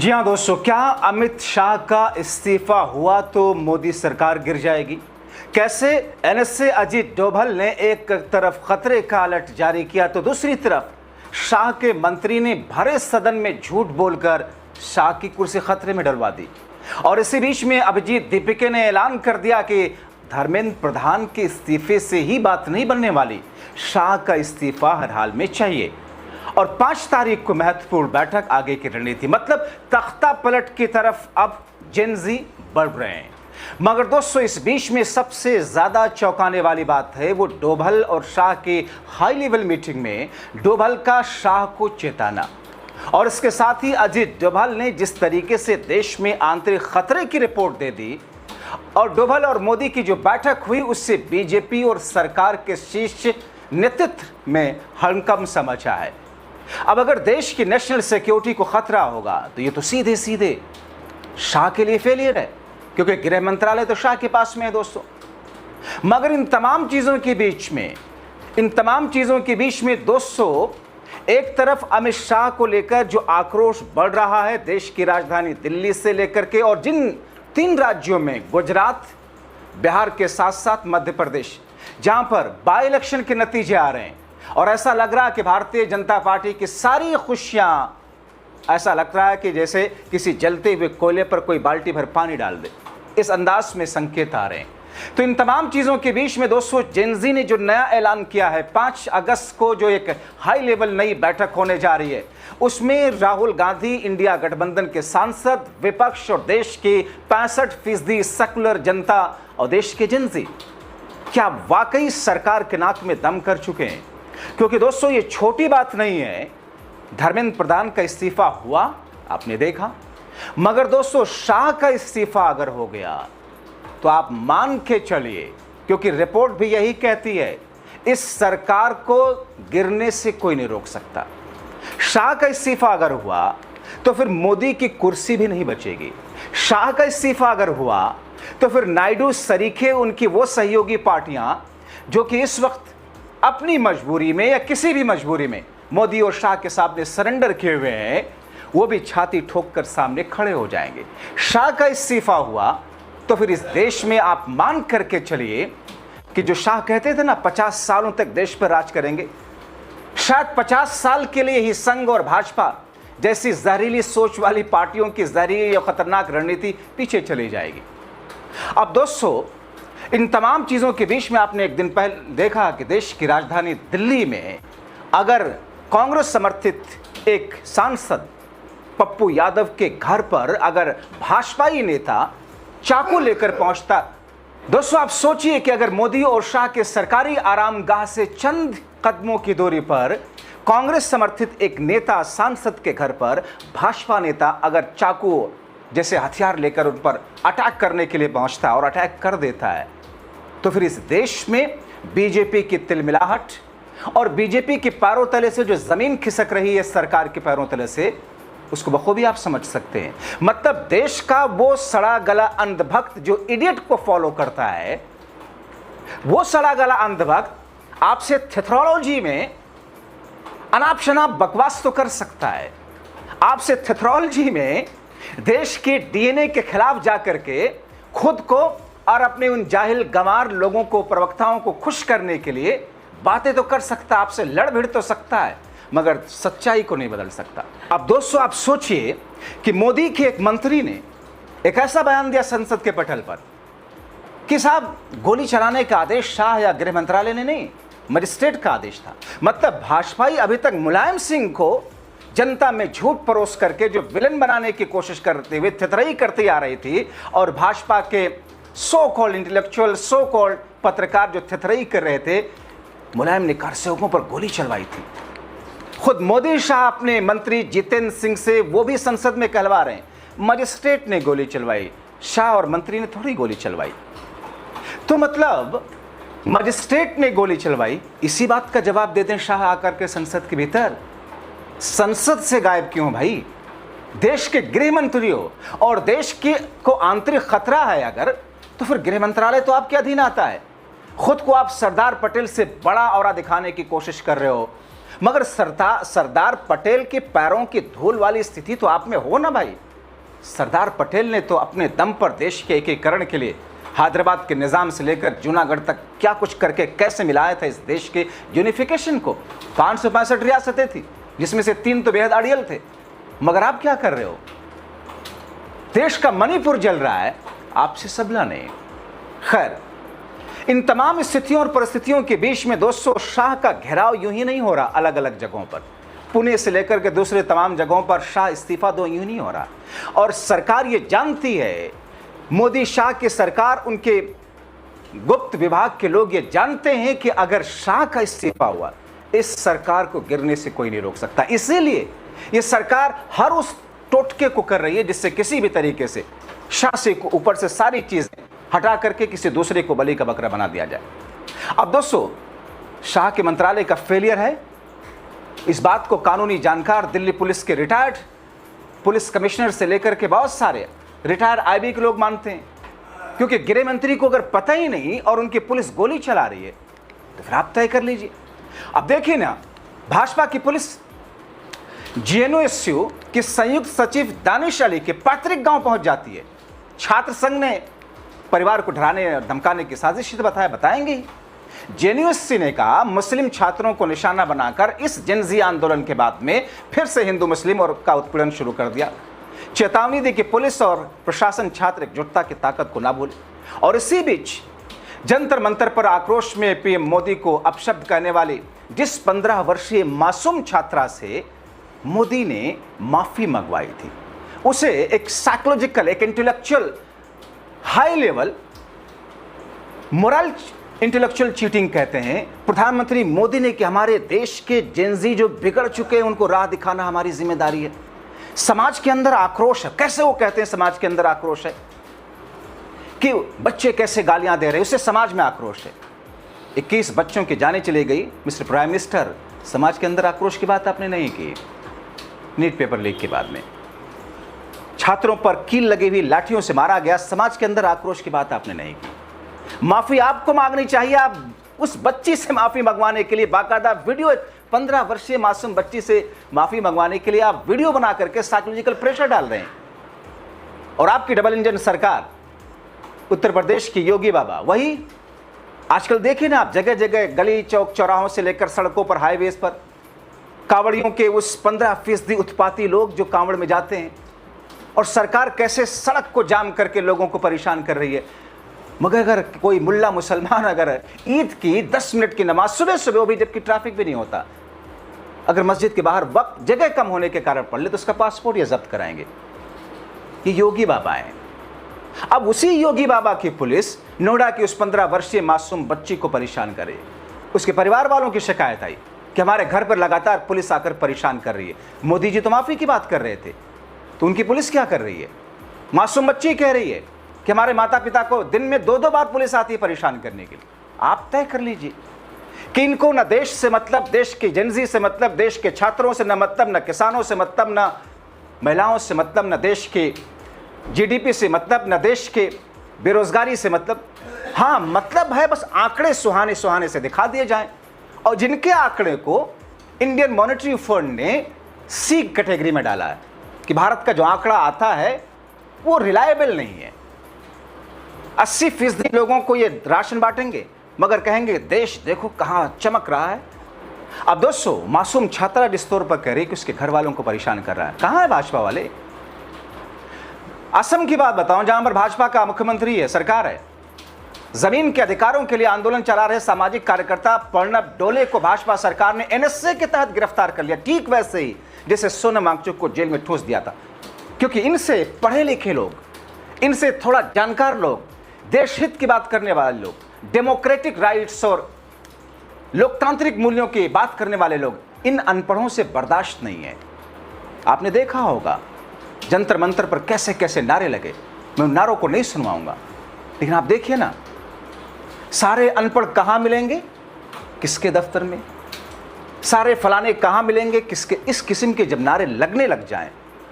जी हाँ दोस्तों, क्या अमित शाह का इस्तीफा हुआ तो मोदी सरकार गिर जाएगी? कैसे एनएसए अजीत डोभाल ने एक तरफ खतरे का अलर्ट जारी किया तो दूसरी तरफ शाह के मंत्री ने भरे सदन में झूठ बोलकर शाह की कुर्सी खतरे में डलवा दी। और इसी बीच में अभिजीत दीपिके ने ऐलान कर दिया कि धर्मेंद्र प्रधान के इस्तीफे से ही बात नहीं बनने वाली, शाह का इस्तीफा हर हाल में चाहिए। और 5 तारीख को महत्वपूर्ण बैठक, आगे की रणनीति, मतलब तख्ता पलट की तरफ अब जेनजी बढ़ रहे हैं। मगर दोस्तों, इस बीच में सबसे ज्यादा चौंकाने वाली बात है वो डोभाल और शाह की हाई लेवल मीटिंग में डोभाल का शाह को चेताना, और इसके साथ ही अजीत डोभाल ने जिस तरीके से देश में आंतरिक खतरे की रिपोर्ट दे दी, और डोभाल और मोदी की जो बैठक हुई उससे बीजेपी और सरकार के शीर्ष नेतृत्व में हड़कंप सा मचा है। अब अगर देश की नेशनल सिक्योरिटी को खतरा होगा तो ये तो सीधे सीधे शाह के लिए फेलियर है, क्योंकि गृह मंत्रालय तो शाह के पास में है दोस्तों। मगर इन तमाम चीजों के बीच में दोस्तों, एक तरफ अमित शाह को लेकर जो आक्रोश बढ़ रहा है देश की राजधानी दिल्ली से लेकर के, और जिन 3 राज्यों में गुजरात, बिहार के साथ साथ मध्य प्रदेश, जहां पर बाई इलेक्शन के नतीजे आ रहे हैं और ऐसा लग रहा है कि भारतीय जनता पार्टी की सारी खुशियां, ऐसा लग रहा है कि जैसे किसी जलते हुए कोयले पर कोई बाल्टी भर पानी डाल दे, इस अंदाज में संकेत आ रहे हैं। तो इन तमाम चीजों के बीच में दोस्तों, जेनजी ने जो नया ऐलान किया है, 5 अगस्त को जो एक हाई लेवल नई बैठक होने जा रही है, उसमें राहुल गांधी, इंडिया गठबंधन के सांसद, विपक्ष और देश की 65% सेकुलर जनता और देश के जेनजी क्या वाकई सरकार के नाक में दम कर चुके हैं? क्योंकि दोस्तों, ये छोटी बात नहीं है। धर्मेंद्र प्रधान का इस्तीफा हुआ, आपने देखा, मगर दोस्तों शाह का इस्तीफा अगर हो गया तो आप मान के चलिए, क्योंकि रिपोर्ट भी यही कहती है, इस सरकार को गिरने से कोई नहीं रोक सकता। शाह का इस्तीफा अगर हुआ तो फिर मोदी की कुर्सी भी नहीं बचेगी। शाह का इस्तीफा अगर हुआ तो फिर नायडू सरीखे, उनकी वो सहयोगी पार्टियां जो कि इस वक्त अपनी मजबूरी में या किसी भी मजबूरी में मोदी और शाह के सामने सरेंडर किए हुए हैं, वो भी छाती ठोक कर सामने खड़े हो जाएंगे। शाह का इस्तीफा हुआ तो फिर इस देश में आप मान करके चलिए कि जो शाह कहते थे ना 50 सालों तक देश पर राज करेंगे, शायद 50 साल के लिए ही संघ और भाजपा जैसी जहरीली सोच वाली पार्टियों की जहरीली और खतरनाक रणनीति पीछे चली जाएगी। अब दोस्तों, इन तमाम चीजों के बीच में आपने एक दिन पहले देखा कि देश की राजधानी दिल्ली में अगर कांग्रेस समर्थित एक सांसद पप्पू यादव के घर पर अगर भाजपाई नेता चाकू लेकर पहुंचता, दोस्तों आप सोचिए कि अगर मोदी और शाह के सरकारी आरामगाह से चंद कदमों की दूरी पर कांग्रेस समर्थित एक नेता सांसद के घर पर भाजपा नेता अगर चाकू जैसे हथियार लेकर उन पर अटैक करने के लिए पहुंचता और अटैक कर देता है, तो फिर इस देश में बीजेपी की तिलमिलाहट और बीजेपी के पैरों तले से जो जमीन खिसक रही है सरकार के पैरों तले से, उसको बखूबी आप समझ सकते हैं। मतलब देश का वो सड़ा गला अंधभक्त जो इडियट को फॉलो करता है, वो सड़ा गला अंधभक्त आपसे थेथरोलॉजी में अनाप शनाप बकवास तो कर सकता है, आपसे थेथरोलॉजी में देश के डीएनए के खिलाफ जाकर के खुद को और अपने उन जाहिल गंवार लोगों को, प्रवक्ताओं को खुश करने के लिए बातें तो कर सकता, आपसे लड़ भिड़ तो सकता है, मगर सच्चाई को नहीं बदल सकता। अब दोस्तों आप सोचिए कि मोदी के एक मंत्री ने एक ऐसा बयान दिया संसद के पटल पर कि साहब गोली चलाने का आदेश शाह या गृह मंत्रालय ने नहीं, मजिस्ट्रेट का आदेश था। मतलब भाजपाई अभी तक मुलायम सिंह को जनता में झूठ परोस करके जो विलन बनाने की कोशिश करते हुए थेथराई करती आ रही थी, और भाजपा के so called intellectual, so called पत्रकार जो थेथराई कर रहे थे, मुलायम ने कारसेवकों पर गोली चलवाई थी। खुद मोदी शाह अपने मंत्री जितेंद्र सिंह से वो भी संसद में कहलवा रहे हैं, मजिस्ट्रेट ने गोली चलवाई, शाह और मंत्री ने थोड़ी गोली चलवाई। तो मतलब मजिस्ट्रेट ने गोली चलवाई, इसी बात का जवाब देते हैं शाह आकर के संसद के भीतर। संसद से गायब क्यों भाई? देश के गृह मंत्री हो और देश के को आंतरिक खतरा है अगर, तो फिर गृह मंत्रालय तो आपके अधीन आता है। खुद को आप सरदार पटेल से बड़ा औरा दिखाने की कोशिश कर रहे हो, मगर सरदार पटेल के पैरों की धूल वाली स्थिति तो आप में हो ना भाई। सरदार पटेल ने तो अपने दम पर देश के एकीकरण के लिए हैदराबाद के निज़ाम से लेकर जूनागढ़ तक क्या कुछ करके कैसे मिलाया था इस देश के यूनिफिकेशन को। 565 रियासतें थी, जिसमें से 3 तो बेहद अड़ियल थे। मगर आप क्या कर रहे हो? देश का मणिपुर जल रहा है, आपसे सबला नहीं। खैर, इन तमाम स्थितियों और परिस्थितियों के बीच में दोस्तों, शाह का घेराव यूं ही नहीं हो रहा अलग अलग जगहों पर। पुणे से लेकर के दूसरे तमाम जगहों पर शाह इस्तीफा दो यूं नहीं हो रहा। और सरकार ये जानती है, मोदी शाह की सरकार, उनके गुप्त विभाग के लोग ये जानते हैं कि अगर शाह का इस्तीफा हुआ, इस सरकार को गिरने से कोई नहीं रोक सकता। इसीलिए ये सरकार हर उस टोटके को कर रही है जिससे किसी भी तरीके से शाह से ऊपर से सारी चीजें हटा करके किसी दूसरे को बलि का बकरा बना दिया जाए। अब दोस्तों, शाह के मंत्रालय का फेलियर है, इस बात को कानूनी जानकार दिल्ली पुलिस के रिटायर्ड पुलिस कमिश्नर से लेकर के बहुत सारे रिटायर्ड आईबी के लोग मानते हैं। क्योंकि गृह मंत्री को अगर पता ही नहीं और उनकी पुलिस गोली चला रही है तो फिर आप तय कर लीजिए। अब देखिए ना, भाजपा की पुलिस जेएनयू की संयुक्त सचिव दानिश अली के पैतृक गांव पहुंच जाती है। छात्र संघ ने परिवार को डराने और धमकाने की साजिश बताएंगे। जेएनयू ने कहा, मुस्लिम छात्रों को निशाना बनाकर इस जनजी आंदोलन के बाद में फिर से हिंदू मुस्लिम और का उत्पीड़न शुरू कर दिया। चेतावनी दी कि पुलिस और प्रशासन छात्र एकजुटता की ताकत को ना भूले। और इसी बीच जंतर मंतर पर आक्रोश में पीएम मोदी को अपशब्द कहने वाली जिस 15 वर्षीय मासूम छात्रा से मोदी ने माफी मंगवाई थी, उसे एक साइकोलॉजिकल, एक intellectual high level moral intellectual cheating कहते हैं। प्रधानमंत्री मोदी ने कि हमारे देश के जेनजी जो बिगड़ चुके हैं उनको राह दिखाना हमारी जिम्मेदारी है। समाज के अंदर आक्रोश है। कैसे वो कहते हैं समाज के अंदर आक्रोश है? कि बच्चे कैसे गालियां दे रहे हैं, उससे समाज में आक्रोश है। 21 बच्चों की जानें चली गई। मिस्टर प्राइम मिनिस्टर, समाज के अंदर आक्रोश की बात आपने नहीं की। नीट पेपर लीक के बाद में छात्रों पर कील लगी हुई लाठियों से मारा गया, समाज के अंदर आक्रोश की बात आपने नहीं की। माफी आपको मांगनी चाहिए। आप उस बच्ची से माफी मंगवाने के लिए बाकायदा वीडियो, 15 वर्षीय मासूम बच्ची से माफी मंगवाने के लिए आप वीडियो बना करके साइकोलॉजिकल प्रेशर डाल रहे हैं। और आपकी डबल इंजन सरकार, उत्तर प्रदेश की योगी बाबा, वही आजकल देखिए ना आप, जगह जगह गली चौक चौराहों से लेकर सड़कों पर, हाईवेज पर कांवड़ियों के उस 15% उत्पाती लोग जो कांवड़ में जाते हैं, और सरकार कैसे सड़क को जाम करके लोगों को परेशान कर रही है। मगर अगर कोई मुल्ला मुसलमान अगर ईद की 10 मिनट की नमाज सुबह सुबह, वो भी जबकि ट्रैफिक भी नहीं होता, अगर मस्जिद के बाहर वक्त जगह कम होने के कारण पढ़ ले तो उसका पासपोर्ट ये जब्त कराएंगे। ये योगी बाबा हैं। अब उसी योगी बाबा की पुलिस नोएडा की उस 15 वर्षीय मासूम बच्ची को परेशान करे। उसके परिवार वालों की शिकायत आई कि हमारे घर पर लगातार पुलिस आकर परेशान कर रही है। मोदी जी तो माफी की बात कर रहे थे, तो उनकी पुलिस क्या कर रही है? मासूम बच्ची कह रही है कि हमारे माता पिता को दिन में 2-2 बार पुलिस आती है परेशान करने के लिए। आप तय कर लीजिए कि इनको न देश से मतलब, देश की जनजी से मतलब, देश के छात्रों से न मतलब, न किसानों से मतलब, न महिलाओं से मतलब, न देश के जीडीपी से मतलब, न देश के बेरोजगारी से मतलब। हाँ, मतलब है बस आंकड़े सुहाने सुहाने से दिखा दिए जाएं। और जिनके आंकड़े को इंडियन मॉनेटरी फंड ने सी कैटेगरी में डाला है कि भारत का जो आंकड़ा आता है वो रिलायबल नहीं है। 80% लोगों को ये राशन बांटेंगे मगर कहेंगे देश देखो कहां चमक रहा है। अब दोस्तों, मासूम छात्रा जिस तौर पर कह रही कि उसके घर वालों को परेशान कर रहा है, कहां है भाजपा वाले? असम की बात बताऊं, जहां पर भाजपा का मुख्यमंत्री है, सरकार है। जमीन के अधिकारों के लिए आंदोलन चला रहे सामाजिक कार्यकर्ता प्रणब डोले को भाजपा सरकार ने एनएसए के तहत गिरफ्तार कर लिया, ठीक वैसे ही जैसे सोनम वांगचुक को जेल में ठूस दिया था। क्योंकि इनसे पढ़े लिखे लोग, इनसे थोड़ा जानकार लोग, देश हित की बात करने वाले लोग, डेमोक्रेटिक राइट्स और लोकतांत्रिक मूल्यों की बात करने वाले लोग, इन अनपढ़ों से बर्दाश्त नहीं है। आपने देखा होगा जंतर मंतर पर कैसे कैसे नारे लगे। मैं उन नारों को नहीं सुनवाऊंगा, लेकिन आप देखिए ना, सारे अनपढ़ कहां मिलेंगे? किसके दफ्तर में? सारे फलाने कहां मिलेंगे? किसके? इस किस्म के जब नारे लगने लग जाएं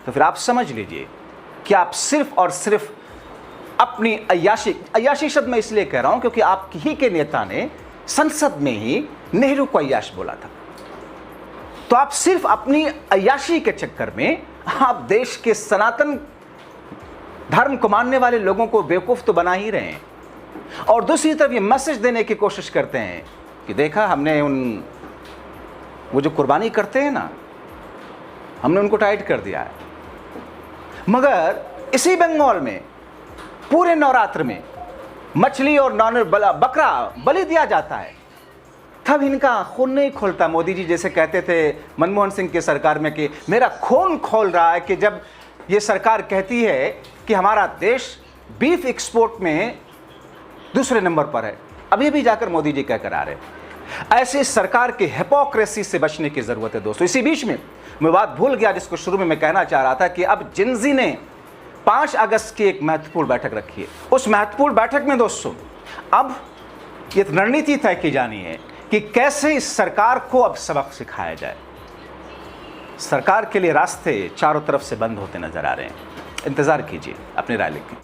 तो फिर आप समझ लीजिए कि आप सिर्फ और सिर्फ अपनी अय्याशी शब्द मैं इसलिए कह रहा हूं क्योंकि आप ही के नेता ने संसद में ही नेहरू को अय्याश बोला था। तो आप सिर्फ अपनी अय्याशी के चक्कर में आप देश के सनातन धर्म को मानने वाले लोगों को बेवकूफ़ तो बना ही रहे हैं, और दूसरी तरफ ये मैसेज देने की कोशिश करते हैं कि देखा हमने वो जो कुर्बानी करते हैं ना, हमने उनको टाइट कर दिया है। मगर इसी बंगाल में पूरे नवरात्र में मछली और बकरा बलि दिया जाता है, तब इनका खून नहीं खोलता। मोदी जी जैसे कहते थे मनमोहन सिंह की सरकार में कि मेरा खून खोल रहा है, कि जब ये सरकार कहती है कि हमारा देश बीफ एक्सपोर्ट में दूसरे नंबर पर है, अभी भी जाकर मोदी जी कहकर आ रहे हैं। ऐसी सरकार की हिपोक्रेसी से बचने की ज़रूरत है दोस्तों। इसी बीच में मैं बात भूल गया जिसको शुरू में मैं कहना चाह रहा था कि अब जिनजी ने 5 अगस्त की एक महत्वपूर्ण बैठक रखी है। उस महत्वपूर्ण बैठक में दोस्तों अब ये रणनीति तय की जानी है कि कैसे इस सरकार को अब सबक सिखाया जाए। सरकार के लिए रास्ते चारों तरफ से बंद होते नजर आ रहे हैं। इंतजार कीजिए, अपनी राय लिखें।